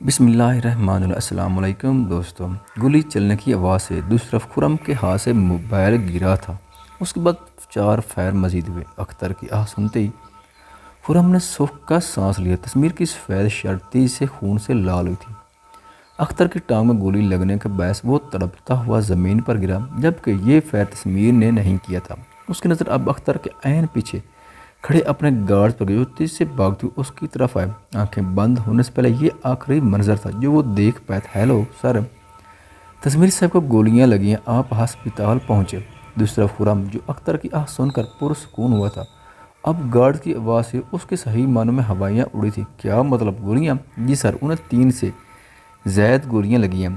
بسم اللہ الرحمن الرحیم۔ السلام علیکم دوستوں۔ گولی چلنے کی آواز سے دوسری طرف خرم کے ہاتھ سے موبائل گرا تھا۔ اس کے بعد 4 فائر مزید ہوئے۔ اختر کی آہ سنتے ہی خرم نے سکھ کا سانس لیا۔ تسمیر کی سفید شرٹ تیز سے خون سے لال ہوئی تھی۔ اختر کی ٹانگ میں گولی لگنے کے باعث وہ تڑپتا ہوا زمین پر گرا، جبکہ یہ فائر تسمیر نے نہیں کیا تھا۔ اس کی نظر اب اختر کے عین پیچھے کھڑے اپنے گارڈ پر گئی جو تیز سے بھاگتی ہوئی اس کی طرف آئے۔ آنکھیں بند ہونے سے پہلے یہ آخری منظر تھا جو وہ دیکھ پایا تھا۔ ہیلو سر، تسمیر صاحب کو گولیاں لگی ہیں، آپ ہسپتال پہنچے۔ دوسری طرف خرم جو اختر کی آہ سن کر پرسکون ہوا تھا، اب گارڈ کی آواز سے اس کے صحیح معنوں میں ہوائیاں اڑی تھیں۔ کیا مطلب گولیاں؟ جی سر، انہیں 3 سے زائد گولیاں لگی ہیں،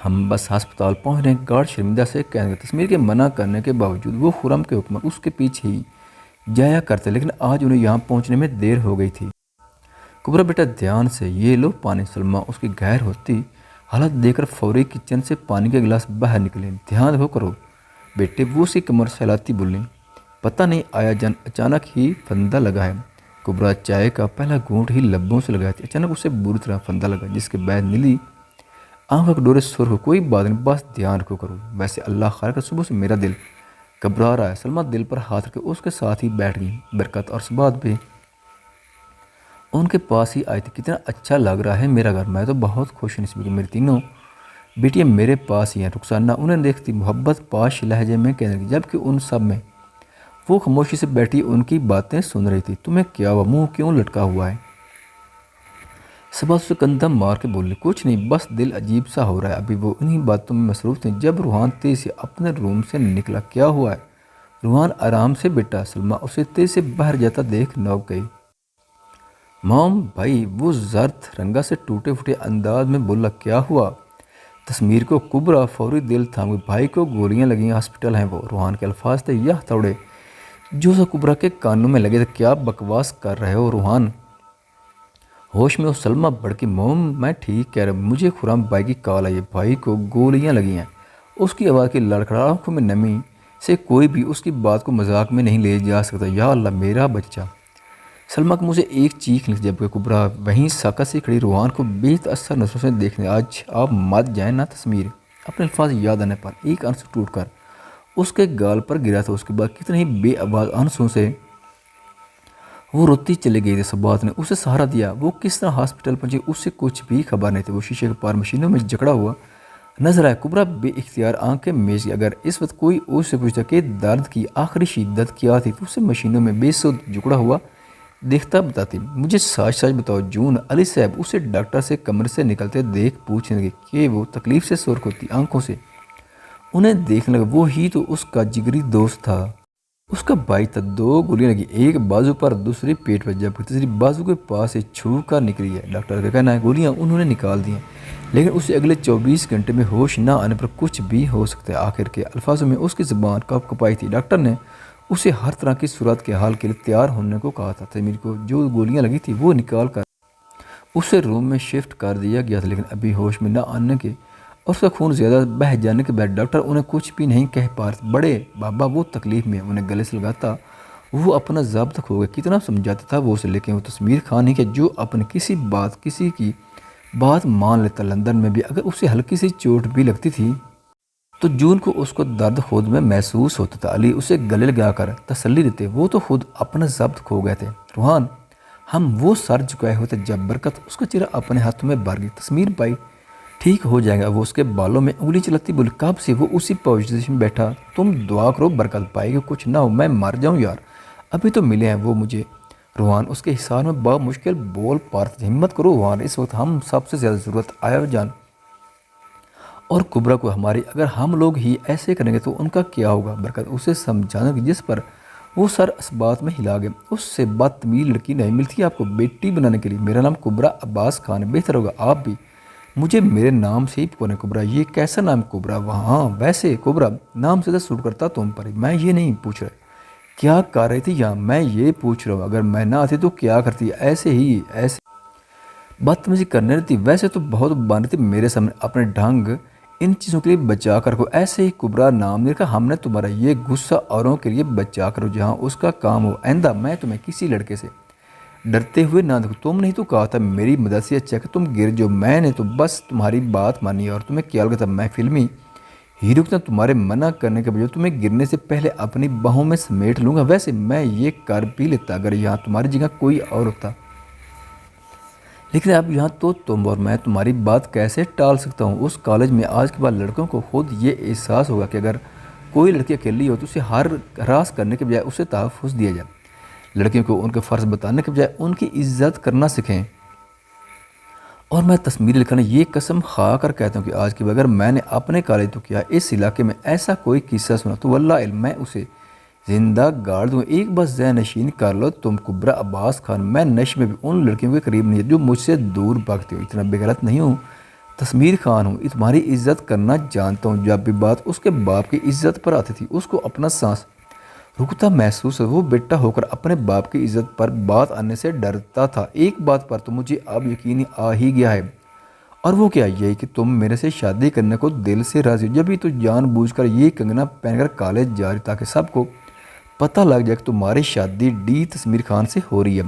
ہم بس ہسپتال پہنچ رہے ہیں، گارڈ شرمندہ سے کہنے لگا۔ تسمیر کے منع کرنے کے باوجود وہ خرم کے حکم اس کے پیچھے ہی جایا کرتے، لیکن آج انہیں یہاں پہنچنے میں دیر ہو گئی تھی۔ کبرا بیٹا دھیان سے، یہ لو پانی۔ سلمیٰ اس کی غیر ہوتی حالت دیکھ کر فوری کچن سے پانی کے گلاس باہر نکلے۔ دھیان رکھو کرو بیٹے، وہ اسی کمر سے ہلاتی بولی۔ پتہ نہیں آیا جان اچانک ہی پھندہ لگا ہے۔ کبرا چائے کا پہلا گھونٹ ہی لبوں سے لگایا تھی، اچانک اسے بری طرح پھندہ لگا، جس کے بعد نیلی آنکھوں کے ڈورے سرخ ہو۔ کوئی بات نہیں، بس دھیان رکھو کرو۔ ویسے اللہ خیر کر، صبح سے میرا دل گھبرا رہا ہے۔ سلمیٰ دل پر ہاتھ رکھ کے اس کے ساتھ ہی بیٹھ گئی۔ برکت اور ثبات بھی ان کے پاس ہی آئی تھی۔ کتنا اچھا لگ رہا ہے میرا گھر، میں تو بہت خوش نصیب کہ میری تینوں بیٹیاں میرے پاس ہی ہیں۔ رخسانہ انہیں دیکھتی محبت پاش لہجے میں کہنے لگی، جبکہ ان سب میں وہ خاموشی سے بیٹھی ان کی باتیں سن رہی تھی۔ تمہیں کیا ہوا، منہ کیوں لٹکا ہوا ہے؟ ثبات اسے کندھا مار کے بولی، کچھ نہیں، بس دل عجیب سا ہو رہا ہے۔ ابھی وہ انہی باتوں میں مصروف تھے جب روحان تیز سے اپنے روم سے نکلا۔ کیا ہوا ہے روحان؟ آرام سے بیٹا۔ سلمیٰ اسے تیز سے باہر جاتا دیکھ نوک گئی۔ موم بھائی، وہ زرد رنگا سے ٹوٹے پھوٹے انداز میں بولا، کیا ہوا؟ تسمیر کو کبرا فوری دل تھام گئی۔ بھائی کو گولیاں لگی ہیں، ہسپتال ہیں وہ۔ روحان کے الفاظ تھے یہ ہتھوڑے جو سا کبرا کے کانوں میں لگے تھے۔ کیا بکواس کر رہے ہو روحان؟ ہوش میں ہو؟ سلمیٰ بڑکی، موم میں ٹھیک کہہ رہا ہوں، مجھے خرم بھائی کی کال آئی ہے، بھائی کو گولیاں لگی ہیں۔ اس کی آواز کی لڑکھڑاہٹ، آنکھوں میں نمی سے کوئی بھی اس کی بات کو مذاق میں نہیں لے جا سکتا۔ یا اللہ میرا بچہ! سلمیٰ کے منہ سے ایک چیخ نکلی، جبکہ کبرا وہیں ساکت سے کھڑی روحان کو بے تاثر نظروں سے دیکھنے۔ آج آپ مت جائیں نا تسمیر۔ اپنے الفاظ یاد آنے پر ایک آنسو ٹوٹ کر اس کے گال پر گرا تھا۔ اس کے بعد کتنے ہی بے آواز آنسوؤں سے وہ روتی چلی گئی تھی۔ ثبات نے اسے سہارا دیا۔ وہ کس طرح ہسپتال پہنچی اس سے کچھ بھی خبر نہیں تھی۔ وہ شیشے کے پار مشینوں میں جکڑا ہوا نظر آیا۔ کبرا بے اختیار آنکھیں میچ گئی۔ اگر اس وقت کوئی اس سے پوچھتا کہ درد کی آخری شدت کیا تھی تو اسے مشینوں میں بے سود جکڑا ہوا دیکھتا بتاتی۔ مجھے سچ سچ بتاؤ جون۔ علی صاحب اسے ڈاکٹر سے کمرے سے نکلتے دیکھ پوچھنے لگے کہ وہ تکلیف سے سرخ ہوتی آنکھوں سے انہیں دیکھنے لگا۔ وہ ہی تو اس کا جگری دوست تھا، اس کا بھائی تھا۔ 2 گولیاں لگی، ایک بازو پر دوسری پیٹ پر، جبکہ تیسری بازو کے پاس سے چھو کر نکلی ہے۔ ڈاکٹر کا کہنا ہے گولیاں انہوں نے نکال دی ہیں، لیکن اسے اگلے 24 گھنٹے میں ہوش نہ آنے پر کچھ بھی ہو سکتا ہے۔ آخر کے الفاظوں میں اس کی زبان کپ کپائی تھی۔ ڈاکٹر نے اسے ہر طرح کی صورت کے حال کے لیے تیار ہونے کو کہا تھا۔ تسمیر کو جو گولیاں لگی تھی وہ نکال کر اسے روم میں شفٹ کر دیا گیا تھا، لیکن ابھی ہوش میں نہ آنے کے اور اس کا خون زیادہ بہہ جانے کے بعد ڈاکٹر انہیں کچھ بھی نہیں کہہ پا رہے تھے۔ بڑے بابا وہ تکلیف میں انہیں گلے سے لگاتا وہ اپنا ضابطہ کھو گیا۔ کتنا سمجھاتا تھا وہ اسے، لیکن وہ تسمیر خان نہیں کہ جو اپنی کسی کی بات مان لیتا۔ لندن میں بھی اگر اسے ہلکی سی چوٹ بھی لگتی تھی تو جون کو اس کو درد خود میں محسوس ہوتا تھا۔ علی اسے گلے لگا کر تسلی دیتے، وہ تو خود اپنا ضبط کھو گئے تھے۔ روحان ہم وہ سر جھکائے ہوتے جب برکت اس کا چہرہ اپنے ہاتھوں میں بھر گئی۔ تسمیر بھائی ٹھیک ہو جائے گا۔ وہ اس کے بالوں میں انگلی چلاتی بولی، کب سے وہ اسی پوزیشن میں بیٹھا؟ تم دعا کرو برکت بھائی کہ کچھ نہ ہو، میں مر جاؤں یار، ابھی تو ملے ہیں وہ مجھے۔ روحان اس کے حصار میں بامشکل بول پار تھا، ہمت کرو روحان، اس وقت ہم سب سے زیادہ ضرورت آیا جان اور کبرا کو ہماری، اگر ہم لوگ ہی ایسے کریں گے تو ان کا کیا ہوگا؟ برکت اسے سمجھانے کی، جس پر وہ سر اسبات میں ہلا گئے۔ اس سے بدتمیز لڑکی نہیں ملتی آپ کو بیٹی بنانے کے لیے؟ میرا نام کبرا عباس خان ہے، بہتر ہوگا آپ بھی مجھے میرے نام سے ہی پکاریں۔ کبرا یہ کیسا نام کبرا؟ ہاں ویسے کبرا نام سے سوٹ کرتا تم پر، میں یہ نہیں پوچھ رہا کیا کر رہی تھی یہاں، میں یہ پوچھ رہا ہوں اگر میں نہ آتی تو کیا کرتی؟ ایسے بدتمیزی کرنے رہتی، ویسے تو بہت بن رہی تھی میرے سامنے، اپنے ڈھنگ ان چیزوں کے لیے بچا کر رکھو۔ ایسے ہی کبرا نام نہیں رکھا ہم نے تمہارا، یہ غصہ اوروں کے لیے بچا کرو جہاں اس کا کام ہو۔ آئندہ میں تمہیں کسی لڑکے سے ڈرتے ہوئے نہ دیکھو، تم نے تو کہا تھا میری مدد سے اچھا کہ تم گر جو، میں نے تو بس تمہاری بات مانی اور تمہیں کیا لگا تھا میں فلمی ہیرو کی طرح تمہارے منع کرنے کے بجائے تمہیں گرنے سے پہلے اپنی باہوں میں سمیٹ لوں گا۔ ویسے میں یہ کر بھی لیتا اگر یہاں تمہاری جگہ کوئی اور ہوتا، لیکن اب یہاں تو تم اور میں تمہاری بات کیسے ٹال سکتا ہوں؟ اس کالج میں آج کے بعد لڑکوں کو خود یہ احساس ہوگا کہ اگر کوئی لڑکی اکیلی ہو تو اسے ہراس کرنے کے بجائے اسے تحفظ دیا جائے۔ لڑکیوں کو ان کے فرض بتانے کے بجائے ان کی عزت کرنا سیکھیں۔ اور میں تسمیر علی خان یہ قسم کھا کر کہتا ہوں کہ آج کے بغیر میں نے اپنے کالج تو کیا اس علاقے میں ایسا کوئی قصہ سنا تو واللہ علم میں اسے زندہ گاڑ دوں۔ ایک بس ذہن نشین کر لو تم کبرا عباس خان، میں نشے میں بھی ان لڑکیوں کے قریب نہیں جو مجھ سے دور بھاگتے ہو، اتنا بے غیرت نہیں ہوں، تسمیر خان ہوں، تمہاری عزت کرنا جانتا ہوں۔ جب بھی بات اس کے باپ کی عزت پر آتی تھی اس کو اپنا سانس رکتا محسوس ہے، وہ بیٹا ہو کر اپنے باپ کی عزت پر بات آنے سے ڈرتا تھا۔ ایک بات پر تو مجھے اب یقین آ ہی گیا ہے، اور وہ کیا، یہی کہ تم میرے سے شادی کرنے کو دل سے راضی ہو۔ جبھی تو جان بوجھ کر یہ کنگنا پہن کر کالج جا رہی تاکہ سب کو پتہ لگ جائے کہ تمہاری شادی ڈی تسمیر خان سے ہو رہی ہے۔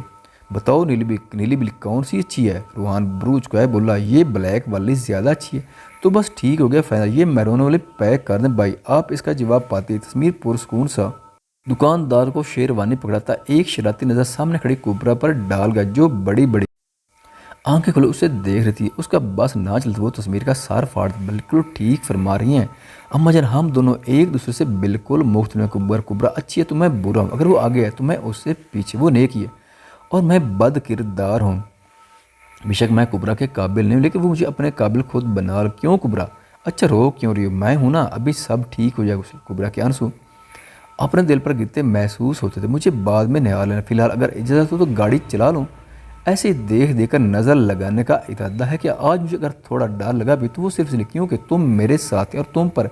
بتاؤ نیلی بلی کون سی اچھی ہے؟ روحان برو چکائے بولا یہ بلیک والی زیادہ اچھی ہے۔ تو بس ٹھیک ہو گیا فائدہ، یہ میرون والی پیک کر دیں بھائی۔ آپ اس کا جواب پاتے تسمیر پرسکون سا دکاندار کو شیروانی پکڑاتا ایک شراطی نظر سامنے کھڑی کبرا پر ڈال گیا جو بڑی بڑی آنکھیں کھلے اسے دیکھ رہی تھی۔ اس کا بس نہ چلتا، وہ تسمیر کا سر پھاڑ، بالکل ٹھیک فرما رہی ہیں اماں جان، ہم دونوں ایک دوسرے سے بالکل مختلف ہیں۔ کبرا اچھی ہے تو میں برا ہوں، اگر وہ آگے ہے تو میں اس سے پیچھے، وہ نیک ہی ہے اور میں بد کردار ہوں۔ بے شک میں کبرا کے قابل نہیں ہوں لیکن وہ مجھے اپنے قابل خود بنا لو۔ کیوں کبرا؟ اچھا رو کیوں رہی ہو؟ میں ہوں نا، ابھی سب ٹھیک ہو جائے گا۔ کبرا کے آنسو اپنے دل پر گرتے محسوس ہوتے تھے۔ مجھے بعد میں نہا لینا، فی الحال اگر اجازت ہو تو گاڑی چلا لوں۔ ایسے دیکھ کر نظر لگانے کا ارادہ ہے کہ آج مجھے اگر تھوڑا ڈر لگا بھی تو وہ صرف اس لیے کیونکہ تم میرے ساتھ ہیں اور تم پر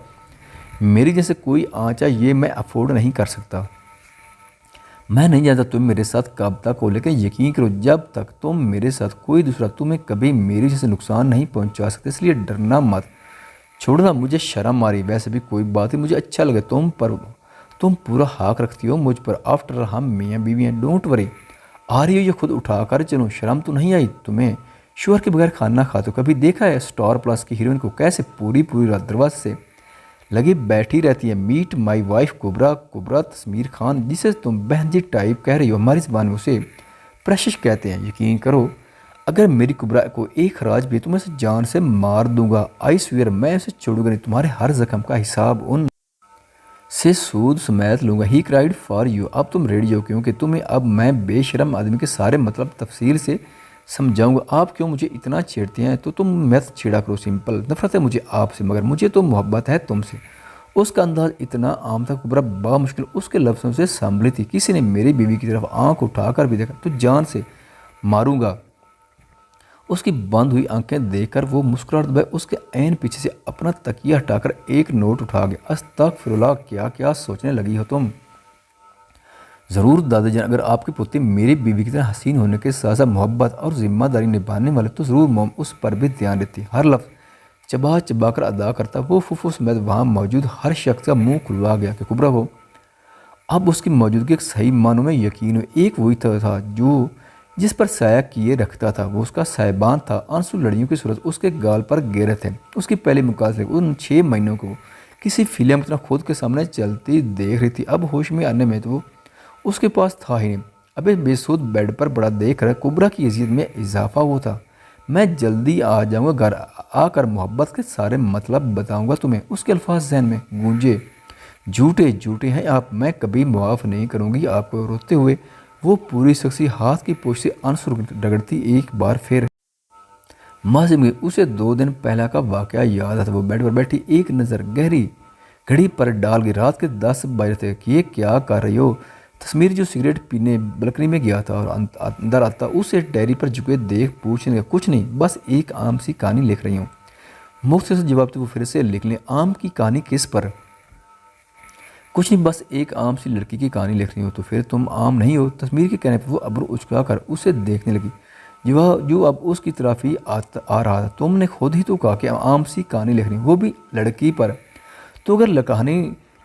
میری جیسے کوئی آنچا یہ میں افورڈ نہیں کر سکتا۔ میں نہیں جانتا تم میرے ساتھ کب تک ہو، لیکن یقین کرو جب تک تم میرے ساتھ کوئی دوسرا تمہیں کبھی میری جیسے نقصان نہیں پہنچا سکتے، اس لیے ڈرنا مت، چھوڑنا۔ مجھے شرم آ رہی، ویسے بھی کوئی بات ہی مجھے اچھا لگے تم پورا حق رکھتی ہو مجھ پر، آفٹر ہم میاں بیوی ہیں، ڈونٹ وری۔ آ رہی ہو یہ خود اٹھا کر چلوں، شرم تو نہیں آئی تمہیں؟ شوہر کے بغیر کھانا کھاتے ہو؟ کبھی دیکھا ہے اسٹار پلس کی ہیروئن کو کیسے پوری رات دروازے سے لگی بیٹھی رہتی ہے؟ میٹ مائی وائف کبرا تسمیر خان، جسے تم بہن جی ٹائپ کہہ رہی ہو، ہماری زبان میں اسے پرشش کہتے ہیں۔ یقین کرو اگر میری کبرا کو ایک خراج بھی تو میں اسے جان سے مار دوں گا، آئی سویئر میں اسے چھوڑوں گا نہیں، تمہارے ہر زخم کا حساب ان سے سود سمیت لوں گا۔ ہی کرائیڈ فار یو، اب تم ریڈی ہو کیونکہ تمہیں اب میں بے شرم آدمی کے سارے مطلب تفصیل سے سمجھاؤں گا۔ آپ کیوں مجھے اتنا چھیڑتے ہیں؟ تو تم مت چھیڑا کرو، سمپل نفرت ہے مجھے آپ سے، مگر مجھے تو محبت ہے تم سے۔ اس کا انداز اتنا عام تھا، کبرا بامشکل اس کے لفظوں سے سنبھلی تھی۔ کسی نے میری بیوی کی طرف آنکھ اٹھا کر بھی دیکھا تو جان سے ماروں گا۔ اس کی بند ہوئی آنکھیں دیکھ کر وہ مسکراہٹ دبائے اس کے عین پیچھے سے اپنا تکیہ ہٹا کر ایک نوٹ اٹھا گیا۔ استغفر اللہ، کیا سوچنے لگی ہو تم؟ ضرور دادا جان، اگر آپ کی پوتی میری بیوی کی طرح حسین ہونے کے ساتھ ساتھ محبت اور ذمہ داری نبھانے والے تو ضرور موم اس پر بھی دھیان دیتی، ہر لفظ چبا کر ادا کرتا۔ وہ پھوپھو سمیت وہاں موجود ہر شخص کا منہ کھلوا گیا کہ کبرا کو اب اس کی موجودگی ایک صحیح معنوں میں یقین ہوئی۔ ایک وہی تھا جو جس پر سایہ کیے رکھتا تھا، وہ اس کا سائبان تھا۔ آنسو لڑیوں کی صورت اس کے گال پر گرے تھے۔ اس کی پہلی مکالمے ان 6 مہینوں کو کسی فلم کی طرح خود کے سامنے چلتی دیکھ رہی تھی۔ اب ہوش میں آنے میں تو وہ اس کے پاس تھا ہی نہیں۔ اب اس بے سود بیڈ پر بڑا دیکھ کر کبرا کی اذیت میں اضافہ ہوا تھا۔ میں جلدی آ جاؤں گا، گھر آ کر محبت کے سارے مطلب بتاؤں گا تمہیں۔ اس کے الفاظ ذہن میں گونجے، جھوٹے ہیں آپ، میں کبھی معاف نہیں کروں گی آپ کو۔ روتے ہوئے وہ پوری شخصی ہاتھ کی پوچھ سے آنسو رگڑتی ایک بار پھر ماضی میں اسے 2 دن پہلا کا واقعہ یاد آتا۔ وہ بیڈ پر بیٹھی ایک نظر گہری گھڑی پر ڈال گئی، رات کے 10 بج رہے تھے۔ کہ یہ کیا کر رہی ہو؟ تسمیر جو سگریٹ پینے بلکنی میں گیا تھا اور اندر آتا اسے ڈائری پر جھکے دیکھ پوچھنے لگا، کچھ نہیں، بس ایک عام سی کہانی لکھ رہی ہوں۔ مختصر جواب تو وہ پھر سے لکھ لیں، عام کی کہانی کس پر؟ کچھ نہیں، بس ایک عام سی لڑکی کی کہانی لکھ رہی ہوں۔ تو پھر تم عام نہیں ہو؟ تسمیر کے کہنے پر وہ ابرو اچکا کر اسے دیکھنے لگی جو اب اس کی طرف ہی آ رہا تھا۔ تم نے خود ہی تو کہا کہ عام سی کہانی لکھ رہی ہوں، وہ بھی لڑکی پر۔ تو اگر کہانی